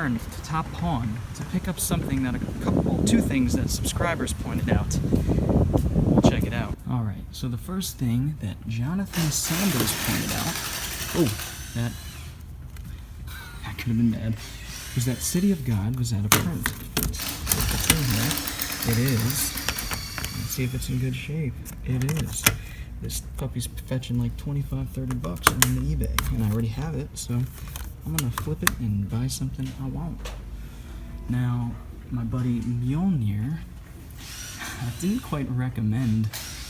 turned to Top Pawn to pick up something that two things that subscribers pointed out. We'll check it out. Alright, so the first thing that Jonathan Sanders pointed out, that could have been bad, was that City of God was out of print. It's in here. It is. Let's see if it's in good shape. It is. This puppy's fetching like 25, 30 bucks on the eBay, and I already have it, so I'm gonna flip it and buy something I want. Now, my buddy Mjolnir didn't quite recommend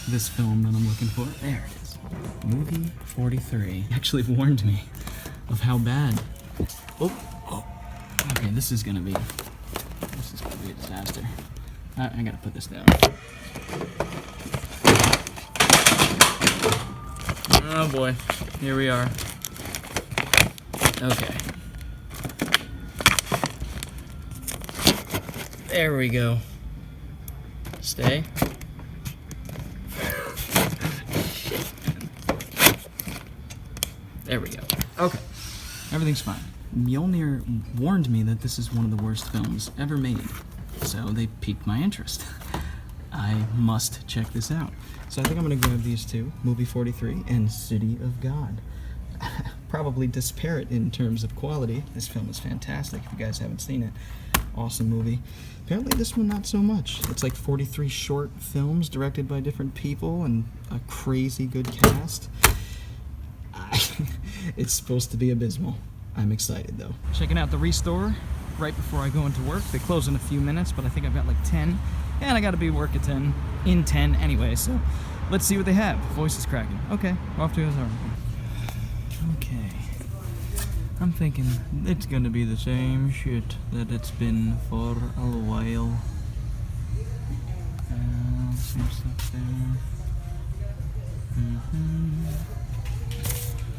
this film that I'm looking for. There it is. Movie 43. He actually warned me of how bad. Okay, this is gonna be a disaster. I gotta put this down. Oh boy, here we are. Okay. There we go. Stay. There we go. Okay. Everything's fine. Mjolnir warned me that this is one of the worst films ever made, so they piqued my interest. I must check this out. So I think I'm going to grab these two, Movie 43 and City of God. Probably disparate in terms of quality. This film is fantastic if you guys haven't seen it. Awesome movie. Apparently this one not so much. It's like 43 short films directed by different people and a crazy good cast. It's supposed to be abysmal. I'm excited though. Checking out the Restore right before I go into work. They close in a few minutes, but I think I've got like 10. And I gotta be at work at 10, in 10 anyway, so let's see what they have. Voice is cracking. Okay, off to a start. Okay. I'm thinking it's gonna be the same shit that it's been for a while. Some stuff there.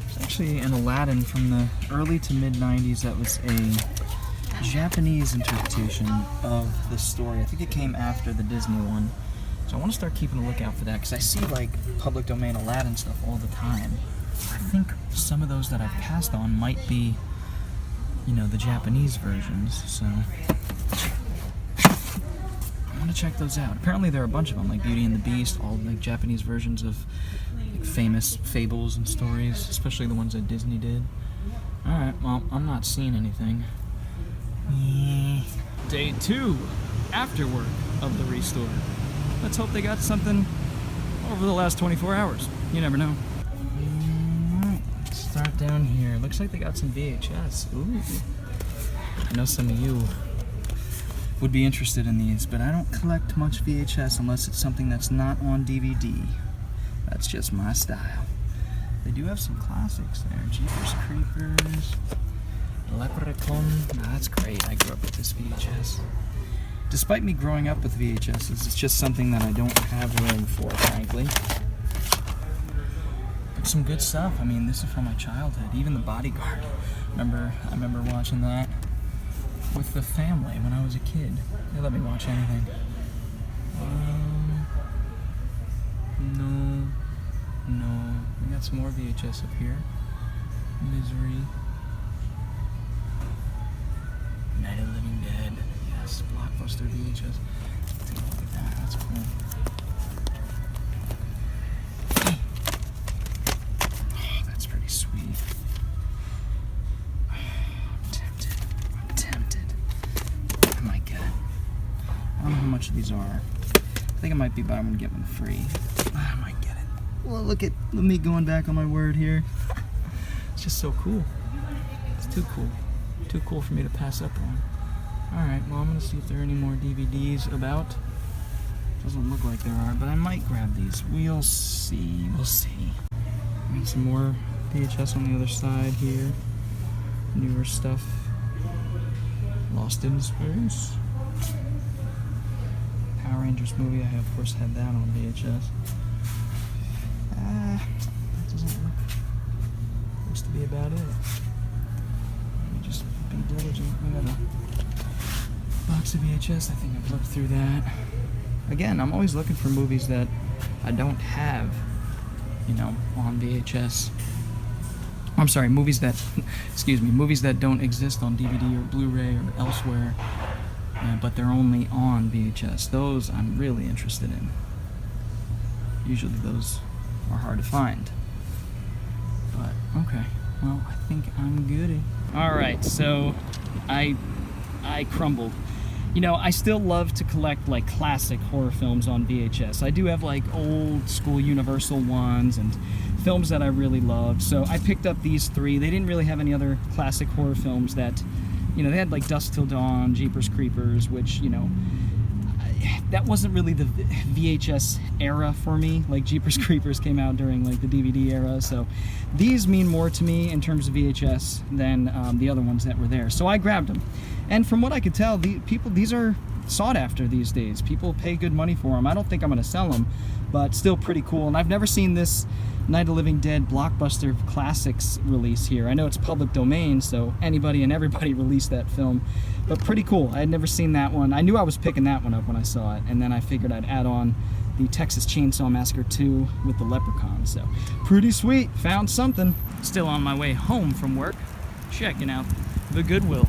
It's actually an Aladdin from the early to mid 90s that was a Japanese interpretation of the story. I think it came after the Disney one. So I want to start keeping a lookout for that because I see like public domain Aladdin stuff all the time. I think some of those that I've passed on might be, you know, the Japanese versions. So I want to check those out. Apparently there are a bunch of them, like Beauty and the Beast, all like Japanese versions of like, famous fables and stories, especially the ones that Disney did. Alright, well, I'm not seeing anything. Day 2, after work of the Restore. Let's hope they got something over the last 24 hours. You never know. Alright, let's start down here. Looks like they got some VHS. Ooh. I know some of you would be interested in these, but I don't collect much VHS unless it's something that's not on DVD. That's just my style. They do have some classics there. Jeepers Creepers. Leprechaun. Nah, that's great. I grew up with this VHS. Despite me growing up with VHSs, it's just something that I don't have room for, frankly. But some good stuff. I mean, this is from my childhood. Even The Bodyguard. I remember watching that with the family when I was a kid. They let me watch anything. No. We got some more VHS up here. Misery. Night of the Living Dead. Yes, Blockbuster VHS. Take a look at that. That's cool. Oh, that's pretty sweet. I'm tempted. I might get it. I don't know how much these are. I think it might be buy one get one free. I might get it. Well, look at me going back on my word here. It's just so cool. It's too cool. Too cool for me to pass up on. Alright, well I'm gonna see if there are any more DVDs about. Doesn't look like there are, but I might grab these. We'll see. Got some more VHS on the other side here. Newer stuff. Lost in Space. Power Rangers movie, I of course had that on VHS. That doesn't look. Looks to be about it. Be diligent. We got a box of VHS. I think I've looked through that. Again, I'm always looking for movies that I don't have, you know, on VHS I'm sorry, movies that, excuse me, movies that don't exist on DVD or Blu-ray or elsewhere, but they're only on VHS. Those I'm really interested in. Usually those are hard to find. But, okay, well, I think I'm goody. Alright, so I crumbled. You know, I still love to collect, like, classic horror films on VHS. I do have, like, old school Universal ones and films that I really love. So I picked up these three. They didn't really have any other classic horror films that, you know, they had, like, Dusk Till Dawn, Jeepers Creepers, which, you know, that wasn't really the VHS era for me. Like, Jeepers Creepers came out during, like, the DVD era. So these mean more to me in terms of VHS than the other ones that were there. So I grabbed them. And from what I could tell, these are sought after these days. People pay good money for them. I don't think I'm going to sell them, but still pretty cool. And I've never seen this Night of the Living Dead Blockbuster Classics release here. I know it's public domain, so anybody and everybody released that film, but pretty cool. I had never seen that one. I knew I was picking that one up when I saw it, and then I figured I'd add on the Texas Chainsaw Massacre 2 with the Leprechaun, so pretty sweet. Found something. Still on my way home from work, checking out the Goodwill.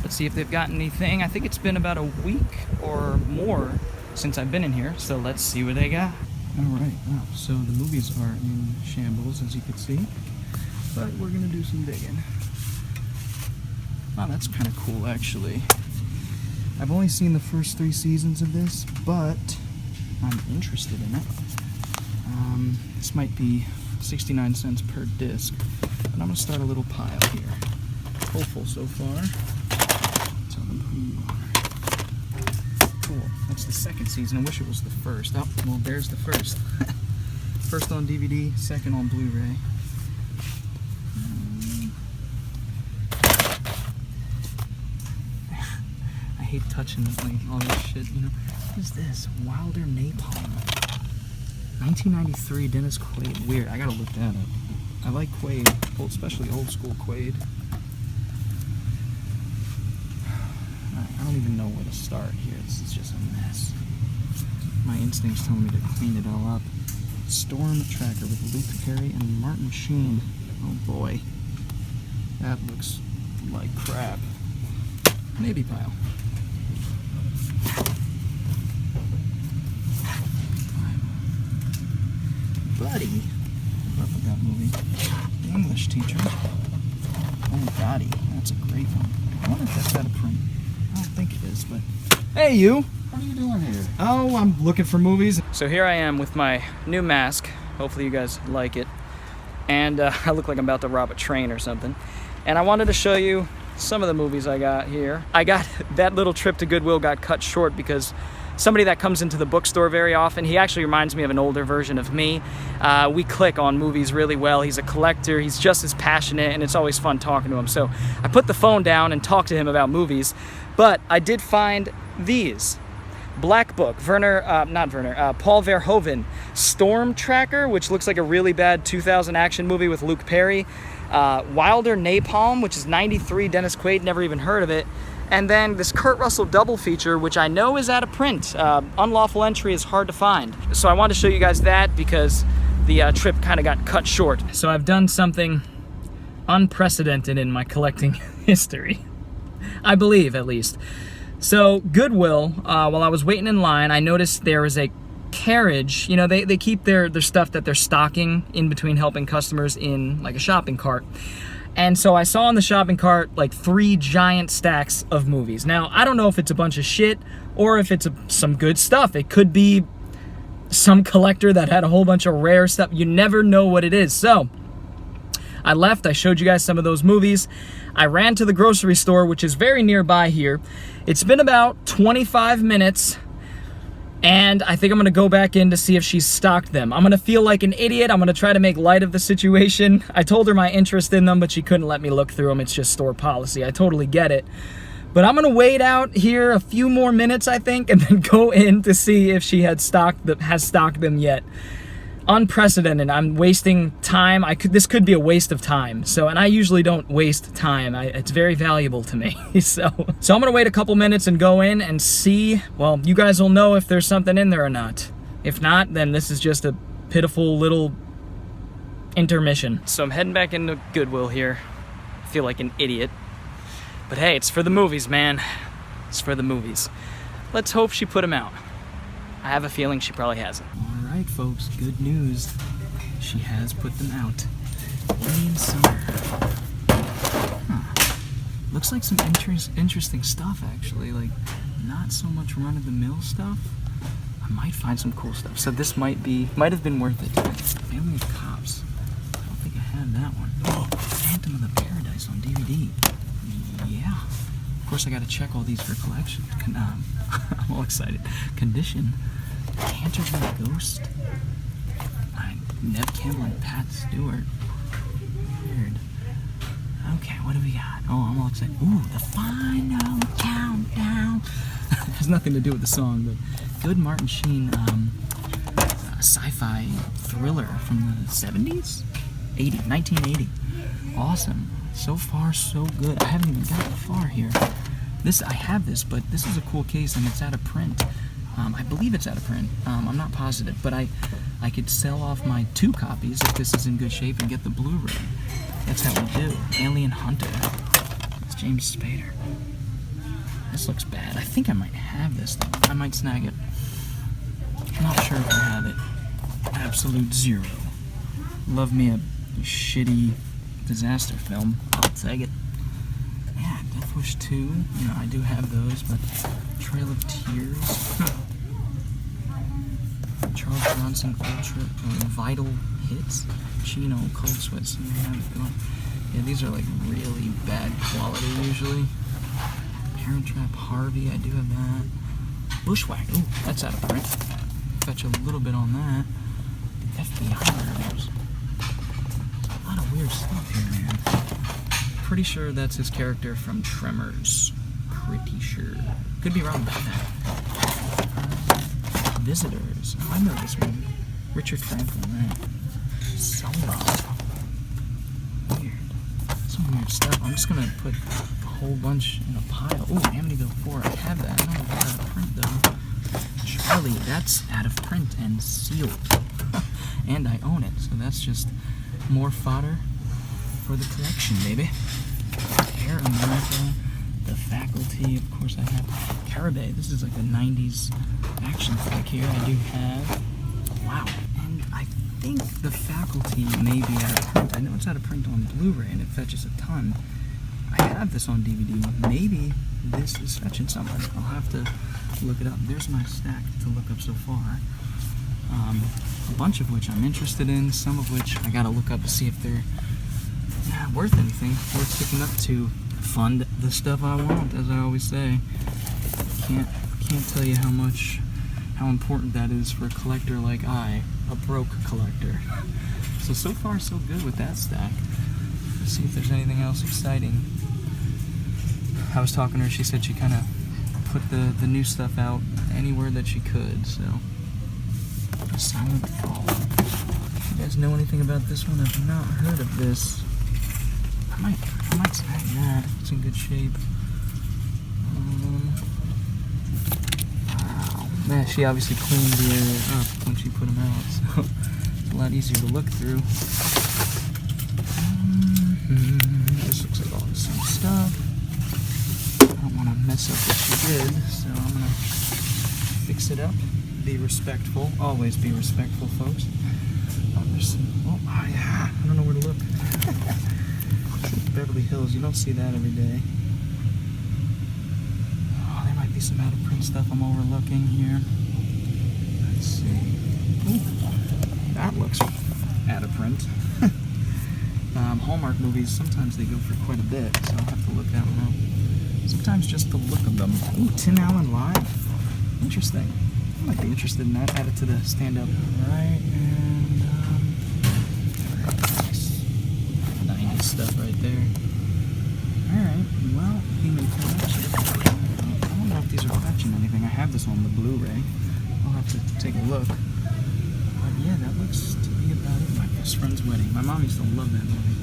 Let's see if they've got anything. I think it's been about a week or more since I've been in here, so let's see what they got. Alright, wow, so the movies are in shambles, as you can see, but we're gonna do some digging. Wow, that's kind of cool, actually. I've only seen the first 3 seasons of this, but I'm interested in it. This might be 69 cents per disc, but I'm gonna start a little pile here. Hopeful so far. Tell them who you are. Cool. That's the second season. I wish it was the first. Oh, well, there's the first. First on DVD, second on Blu-ray. I hate touching like all this shit, you know. What is this? Wilder Napalm. 1993 Dennis Quaid. Weird. I gotta look that up. I like Quaid, especially old school Quaid. I don't even know where to start here. This is just a mess. My instincts telling me to clean it all up. Storm Tracker with Luke Perry and Martin Sheen. Oh boy. That looks like crap. Maybe pile. Buddy. I love that movie. English teacher. Oh, Gotti. That's a great one. I wonder if that's out of print. I don't think it is, but... Hey, you! What are you doing here? Oh, I'm looking for movies. So here I am with my new mask. Hopefully you guys like it. And I look like I'm about to rob a train or something. And I wanted to show you some of the movies I got here. That little trip to Goodwill got cut short because somebody that comes into the bookstore very often, he actually reminds me of an older version of me. We click on movies really well. He's a collector. He's just as passionate, and it's always fun talking to him. So I put the phone down and talked to him about movies. But I did find these. Black Book, Paul Verhoeven. Storm Tracker, which looks like a really bad 2000 action movie with Luke Perry. Wilder Napalm, which is 93, Dennis Quaid, never even heard of it. And then this Kurt Russell double feature, which I know is out of print. Unlawful Entry is hard to find. So I wanted to show you guys that because the trip kind of got cut short. So I've done something unprecedented in my collecting history. I believe, at least. So Goodwill, while I was waiting in line, I noticed there was a carriage. You know, they keep their stuff that they're stocking in between helping customers in like a shopping cart. And so I saw on the shopping cart like 3 giant stacks of movies. Now, I don't know if it's a bunch of shit or if it's some good stuff. It could be some collector that had a whole bunch of rare stuff. You never know what it is. So I left. I showed you guys some of those movies. I ran to the grocery store, which is very nearby here. It's been about 25 minutes. And I think I'm gonna go back in to see if she's stocked them. I'm gonna feel like an idiot. I'm gonna try to make light of the situation. I told her my interest in them, but she couldn't let me look through them. It's just store policy. I totally get it. But I'm gonna wait out here a few more minutes, I think, and then go in to see if she has stocked them yet. Unprecedented. I'm wasting time. This could be a waste of time. So, and I usually don't waste time. It's very valuable to me. So I'm gonna wait a couple minutes and go in and see. Well, you guys will know if there's something in there or not. If not, then this is just a pitiful little intermission. So I'm heading back into Goodwill here. I feel like an idiot. But hey, it's for the movies, man. It's for the movies. Let's hope she put them out. I have a feeling she probably hasn't. All right, folks, good news. She has put them out. In summer. Huh. Looks like some interesting stuff, actually. Like, not so much run-of-the-mill stuff. I might find some cool stuff. So this might have been worth it. Family of Cops. I don't think I had that one. Oh, Phantom of the Paradise on DVD. Yeah. Of course, I gotta check all these for collection. I'm all excited. Condition. Canter's Ghost. Nev Campbell and Pat Stewart. Weird. Okay, what do we got? Oh, I'm all excited. Ooh, the final countdown. Has nothing to do with the song, but good Martin Sheen sci-fi thriller from the 70s? 1980. Awesome. So far, so good. I haven't even gotten far here. I have this, but this is a cool case, and it's out of print. I believe it's out of print. I'm not positive, but I could sell off my 2 copies if this is in good shape and get the Blu-ray. That's how we do. Alien Hunter. It's James Spader. This looks bad. I think I might have this, though. I might snag it. I'm not sure if I have it. Absolute zero. Love me a shitty disaster film. I'll take it. Yeah, Death Wish 2. You know, I do have those, but Trail of Tears. Charles Bronson Ultra Vital Hits. Chino Cold Sweats. Yeah, these are like really bad quality usually. Parent Trap Harvey, I do have that. Bushwhack, ooh, that's out of print. Fetch a little bit on that. FBI murders. A lot of weird stuff here, man. Pretty sure that's his character from Tremors. Pretty sure. Could be wrong about that. Visitors. Oh, I know this one. Richard Franklin, right? Sauron. Weird. Some weird stuff. I'm just gonna put a whole bunch in a pile. Ooh, Amityville 4. I have that. I don't know if it's out of print though. Charlie, that's out of print and sealed. And I own it, so that's just more fodder for the collection, baby. Air America, The Faculty, of course I have. Carabay, this is like a 90s action flick here. I do have. Wow. And I think The Faculty may be out of print. I know it's out of print on Blu-ray and it fetches a ton. I have this on DVD. Maybe this is fetching somewhere. I'll have to look it up. There's my stack to look up so far. A bunch of which I'm interested in, some of which I gotta look up to see if they're worth anything, worth picking up to fund the stuff I want, as I always say. Can't tell you how important that is for a collector like I, a broke collector. So far so good with that stack. Let's see if there's anything else exciting. I was talking to her, she said she kind of put the new stuff out anywhere that she could, so. Silent Fall. You guys know anything about this one? I've not heard of this. I might snag that if it's in good shape. Wow. Yeah, she obviously cleaned the area up when she put them out, so it's a lot easier to look through. This looks like all the same stuff. I don't want to mess up what she did, so I'm going to fix it up. Be respectful. Always be respectful, folks. Oh, there's some. Oh, yeah. I don't know where to look. Beverly Hills. You don't see that every day. Oh, there might be some out of print stuff I'm overlooking here. Let's see. Ooh, that looks out of print. Hallmark movies, sometimes they go for quite a bit, so I'll have to look that one up. Sometimes just the look of them. Ooh, Tim Allen Live. Interesting. I might be interested in that. Add it to the stand-up. Right, and nice 90s stuff right there. Alright, well, Human Connection. I don't know if these are fetching anything. I have this on the Blu-ray. I'll have to take a look. But yeah, that looks to be about it. My best friend's wedding. My mom used to love that movie.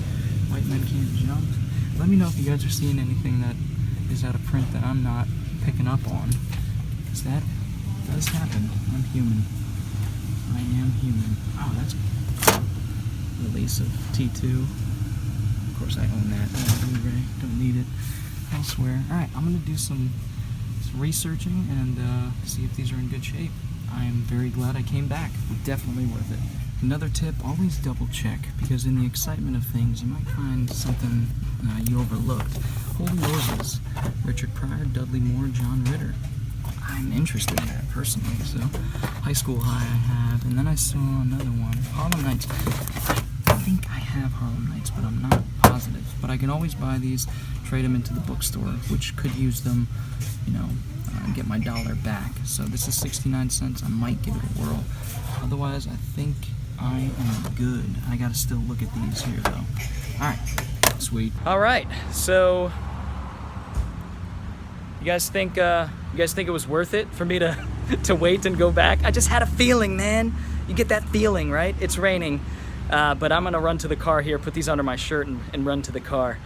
White Men Can't Jump. Let me know if you guys are seeing anything that is out of print that I'm not picking up on. Because that does happen. I'm human. I am human. Oh, that's cool. release of T2. Of course, I own that Blu-ray. Don't need it elsewhere. All right, I'm gonna do some researching and see if these are in good shape. I am very glad I came back. Definitely worth it. Another tip, always double check, because in the excitement of things, you might find something you overlooked. Holy Moses, Richard Pryor, Dudley Moore, John Ritter. I'm interested in that personally, so High School High I have, and then I saw another one, Harlem Nights. I think I have Harlem Nights, but I'm not positive. But I can always buy these, trade them into the bookstore, which could use them, you know, and get my dollar back. So this is 69 cents. I might give it a whirl. Otherwise, I think I am good. I gotta still look at these here, though. All right, sweet. All right, so you guys think it was worth it for me to wait and go back? I just had a feeling, man. You get that feeling, right? It's raining, but I'm gonna run to the car here, put these under my shirt, and run to the car.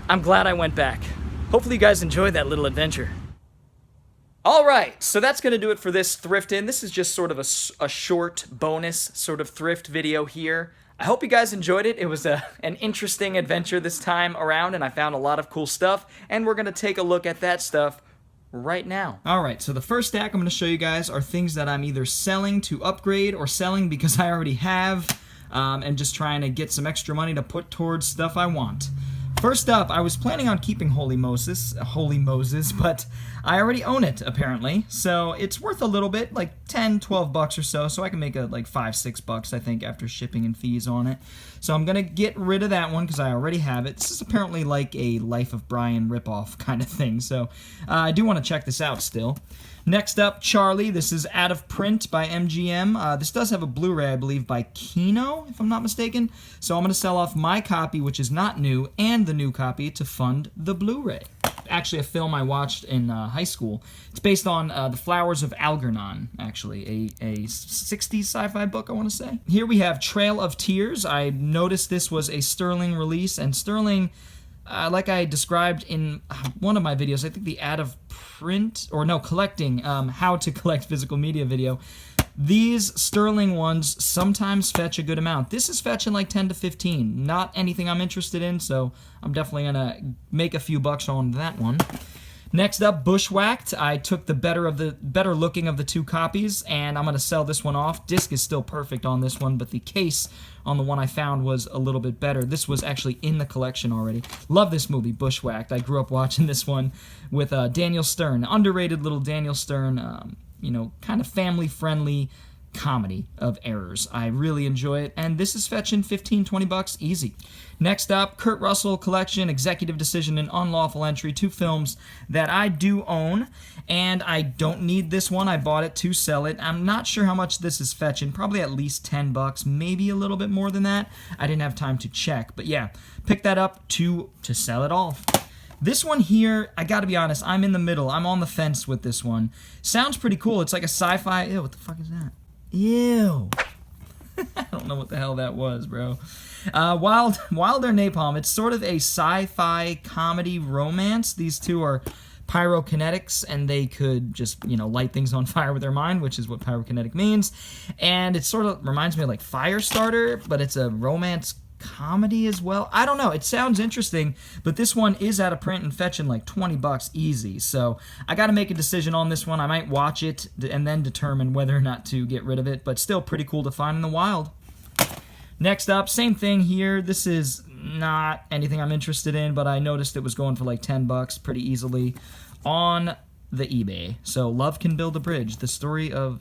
I'm glad I went back. Hopefully you guys enjoyed that little adventure. All right, so that's going to do it for this Thriftin. This is just sort of a short bonus sort of thrift video here. I hope you guys enjoyed it. It was an interesting adventure this time around, and I found a lot of cool stuff, and we're going to take a look at that stuff right now. All right, so the first stack I'm going to show you guys are things that I'm either selling to upgrade or selling because I already have, and just trying to get some extra money to put towards stuff I want. First up, I was planning on keeping Holy Moses, but I already own it, apparently. So it's worth a little bit, like 10, 12 bucks or so I can make like 5, 6 bucks, I think, after shipping and fees on it. So I'm going to get rid of that one because I already have it. This is apparently like a Life of Brian ripoff kind of thing, so I do want to check this out still. Next up, Charlie. This is Out of Print by MGM. This does have a Blu-ray, I believe, by Kino, if I'm not mistaken. So I'm going to sell off my copy, which is not new, and the new copy to fund the Blu-ray. Actually, a film I watched in high school. It's based on The Flowers of Algernon, actually, a 60s sci-fi book, I want to say. Here we have Trail of Tears. I noticed this was a Sterling release, and Sterling, like I described in one of my videos, I think the Out of Print, or no, collecting, how to collect physical media video, these Sterling ones sometimes fetch a good amount. This is fetching like 10 to 15. Not anything I'm interested in, so I'm definitely going to make a few bucks on that one. Next up, Bushwhacked. I took the better looking of the two copies, and I'm going to sell this one off. Disc is still perfect on this one, but the case on the one I found was a little bit better. This was actually in the collection already. Love this movie, Bushwhacked. I grew up watching this one with Daniel Stern. Underrated little Daniel Stern, you know, kind of family-friendly comedy of errors. I really enjoy it, and this is fetching 15, 20 bucks easy. Next up, Kurt Russell Collection, Executive Decision and Unlawful Entry, 2 films that I do own, and I don't need this one. I bought it to sell it. I'm not sure how much this is fetching, probably at least 10 bucks, maybe a little bit more than that. I didn't have time to check, but yeah, pick that up to sell it off. This one here, I gotta be honest, I'm in the middle. I'm on the fence with this one. Sounds pretty cool. It's like a sci-fi. Ew, what the fuck is that? Ew. I don't know what the hell that was, bro. Wilder Napalm. It's sort of a sci-fi comedy romance. These two are pyrokinetics, and they could just, you know, light things on fire with their mind, which is what pyrokinetic means. And it sort of reminds me of like Firestarter, but it's a romance comedy as well. I don't know. It sounds interesting, but this one is out of print and fetching like 20 bucks easy. So I got to make a decision on this one. I might watch it and then determine whether or not to get rid of it, but still pretty cool to find in the wild. Next up, same thing here. This is not anything I'm interested in, but I noticed it was going for like 10 bucks pretty easily on the eBay. So Love Can Build a Bridge, the story of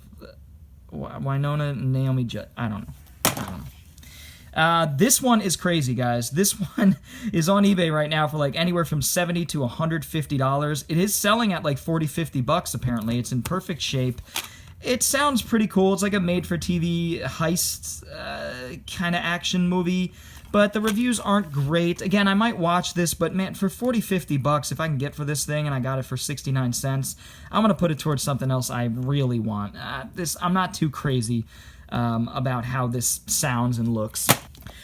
Winona and Naomi Judd. I don't know. This one is crazy, guys. This one is on eBay right now for like anywhere from $70 to $150. It is selling at like 40, 50 bucks apparently. It's in perfect shape. It sounds pretty cool. It's like a made-for-TV heist kind of action movie, but the reviews aren't great. Again, I might watch this, but man, for 40, 50 bucks, if I can get for this thing and I got it for 69 cents, I'm going to put it towards something else I really want. I'm not too crazy about how this sounds and looks.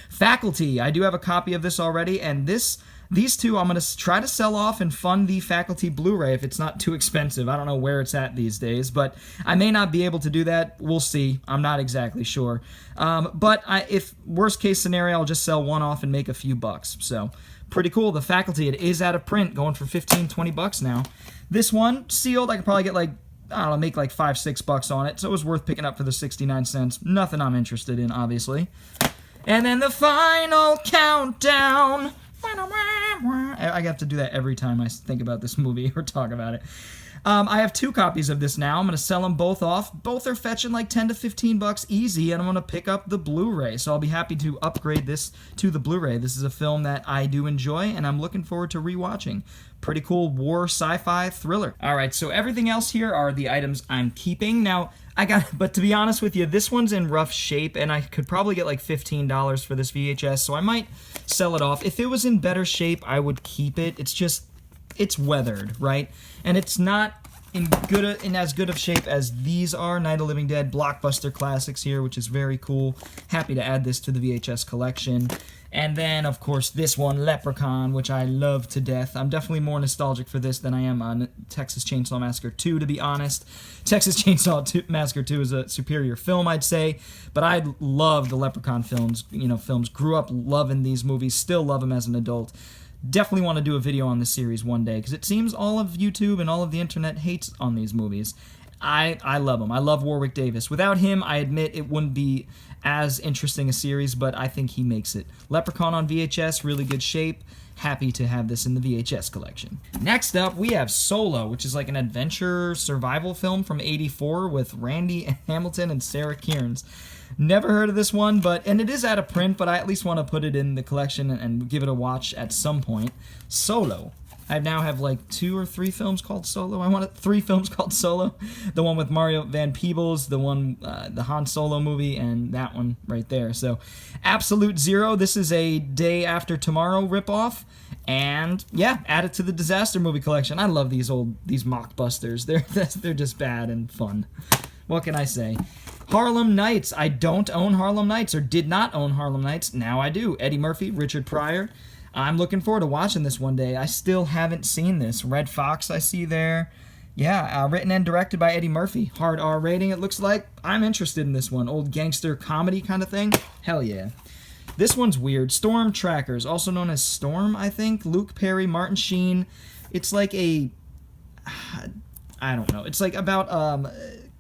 Faculty, I do have a copy of this already, and these two I'm going to try to sell off and fund the Faculty Blu-ray if it's not too expensive. I don't know where it's at these days, but I may not be able to do that. We'll see. I'm not exactly sure. But if worst case scenario, I'll just sell one off and make a few bucks. So pretty cool. The Faculty, it is out of print, going for 15, 20 bucks now. This one, sealed, I could probably get like, I don't know, make like $5, $6 on it, so it was worth picking up for the 69 cents. Nothing I'm interested in, obviously. And then the final countdown. I have to do that every time I think about this movie or talk about it. I have 2 copies of this now. I'm going to sell them both off. Both are fetching like 10 to 15 bucks easy, and I'm going to pick up the Blu-ray. So I'll be happy to upgrade this to the Blu-ray. This is a film that I do enjoy, and I'm looking forward to rewatching. Pretty cool war sci-fi thriller. All right, so everything else here are the items I'm keeping. Now, but to be honest with you, this one's in rough shape, and I could probably get like $15 for this VHS, so I might sell it off. If it was in better shape, I would keep it. It's weathered, right? And it's not in as good of shape as these are. Night of the Living Dead blockbuster classics here, which is very cool. Happy to add this to the VHS collection. And then, of course, this one, Leprechaun, which I love to death. I'm definitely more nostalgic for this than I am on Texas Chainsaw Massacre 2, to be honest. Texas Chainsaw Massacre 2 is a superior film, I'd say. But I love the Leprechaun films. Grew up loving these movies, still love them as an adult. Definitely want to do a video on this series one day, because it seems all of YouTube and all of the internet hates on these movies. I love him. I love Warwick Davis. Without him, I admit it wouldn't be as interesting a series, but I think he makes it. Leprechaun on VHS, really good shape. Happy to have this in the VHS collection. Next up, we have Solo, which is like an adventure survival film from '84 with Randy Hamilton and Sarah Kearns. Never heard of this one, and it is out of print, but I at least want to put it in the collection and give it a watch at some point. Solo. I now have like 2 or 3 films called Solo. 3 films called Solo. The one with Mario Van Peebles, the one, the Han Solo movie, and that one right there. So, Absolute Zero. This is a Day After Tomorrow ripoff. And yeah, add it to the disaster movie collection. I love these mockbusters. They're just bad and fun. What can I say? Harlem Nights. I don't own Harlem Nights, or did not own Harlem Nights. Now I do. Eddie Murphy, Richard Pryor. I'm looking forward to watching this one day. I still haven't seen this. Red Fox I see there. Yeah, written and directed by Eddie Murphy. Hard R rating, it looks like. I'm interested in this one. Old gangster comedy kind of thing. Hell yeah. This one's weird. Storm Trackers, also known as Storm, I think. Luke Perry, Martin Sheen. It's like I don't know. It's like about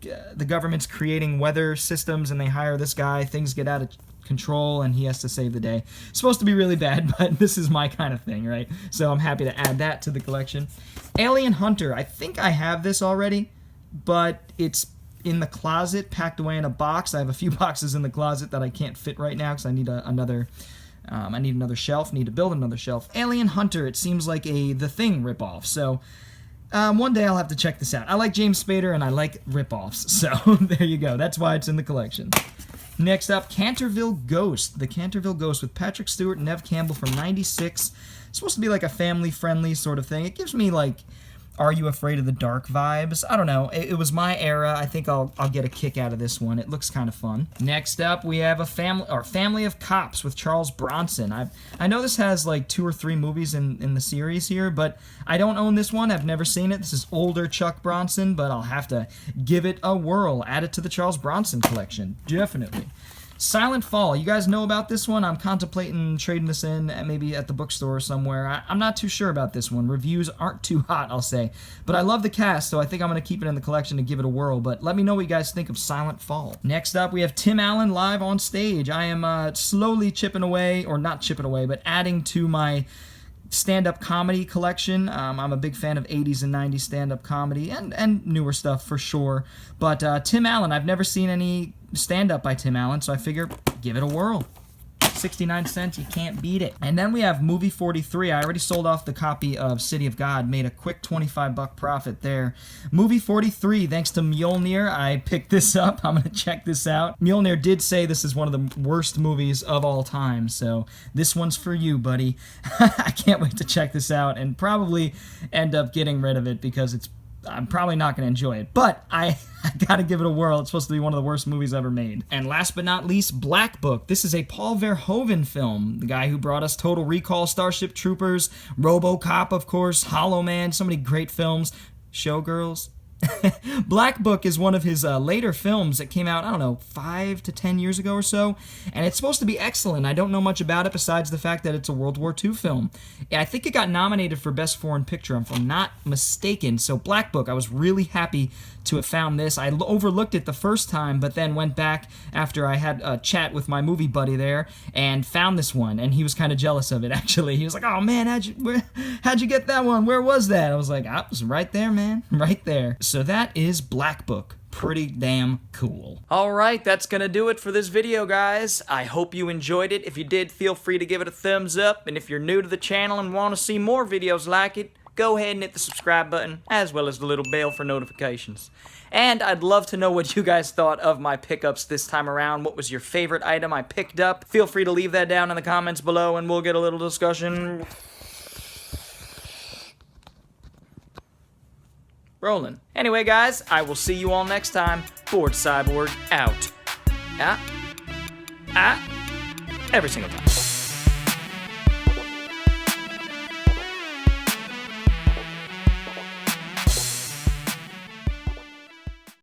the government's creating weather systems, and they hire this guy. Things get out of control, and he has to save the day. It's supposed to be really bad, but this is my kind of thing, right? So I'm happy to add that to the collection. Alien Hunter. I think I have this already, but it's in the closet, packed away in a box. I have a few boxes in the closet that I can't fit right now because I need another shelf. Need to build another shelf. Alien Hunter. It seems like a The Thing ripoff. So one day I'll have to check this out. I like James Spader and I like ripoffs. So there you go. That's why it's in the collection. Next up, Canterville Ghost. The Canterville Ghost with Patrick Stewart and Neve Campbell from '96. It's supposed to be like a family-friendly sort of thing. It gives me like Are You Afraid of the Dark vibes. I don't know. It was my era. I think I'll get a kick out of this one. It looks kind of fun. Next up, we have Family of Cops with Charles Bronson. I know this has like 2 or 3 movies in the series here, but I don't own this one. I've never seen it. This is older Chuck Bronson, but I'll have to give it a whirl. Add it to the Charles Bronson collection. Definitely. Silent Fall. You guys know about this one? I'm contemplating trading this in maybe at the bookstore somewhere. I'm not too sure about this one. Reviews aren't too hot, I'll say. But I love the cast, so I think I'm going to keep it in the collection and give it a whirl. But let me know what you guys think of Silent Fall. Next up, we have Tim Allen live on stage. I am slowly chipping away, or not chipping away, but adding to my stand-up comedy collection. I'm a big fan of 80s and 90s stand-up comedy and newer stuff for sure. But Tim Allen, I've never seen any stand-up by Tim Allen, so I figure give it a whirl. 69 cents, you can't beat it. And then we have Movie 43. I already sold off the copy of City of God, made a quick $25 profit there. Movie 43, thanks to Mjolnir, I picked this up. I'm going to check this out. Mjolnir did say this is one of the worst movies of all time, so this one's for you, buddy. I can't wait to check this out and probably end up getting rid of it because I'm probably not going to enjoy it, but I gotta give it a whirl. It's supposed to be one of the worst movies ever made. And last but not least, Black Book. This is a Paul Verhoeven film, the guy who brought us Total Recall, Starship Troopers, RoboCop, of course, Hollow Man, so many great films, Showgirls. Black Book is one of his later films that came out, I don't know, 5 to 10 years ago or so, and it's supposed to be excellent. I don't know much about it besides the fact that it's a World War II film. I think it got nominated for Best Foreign Picture, if I'm not mistaken. So Black Book, I was really happy to have found this. I overlooked it the first time, but then went back after I had a chat with my movie buddy there and found this one, and he was kind of jealous of it, actually. He was like, oh man, how'd you get that one? Where was that? I was like, I was right there, man, right there. So that is Black Book. Pretty damn cool. Alright, that's gonna do it for this video, guys. I hope you enjoyed it. If you did, feel free to give it a thumbs up, and if you're new to the channel and want to see more videos like it, go ahead and hit the subscribe button, as well as the little bell for notifications. And I'd love to know what you guys thought of my pickups this time around. What was your favorite item I picked up? Feel free to leave that down in the comments below, and we'll get a little discussion rolling. Anyway, guys, I will see you all next time. Bored Cyborg out. Every single time.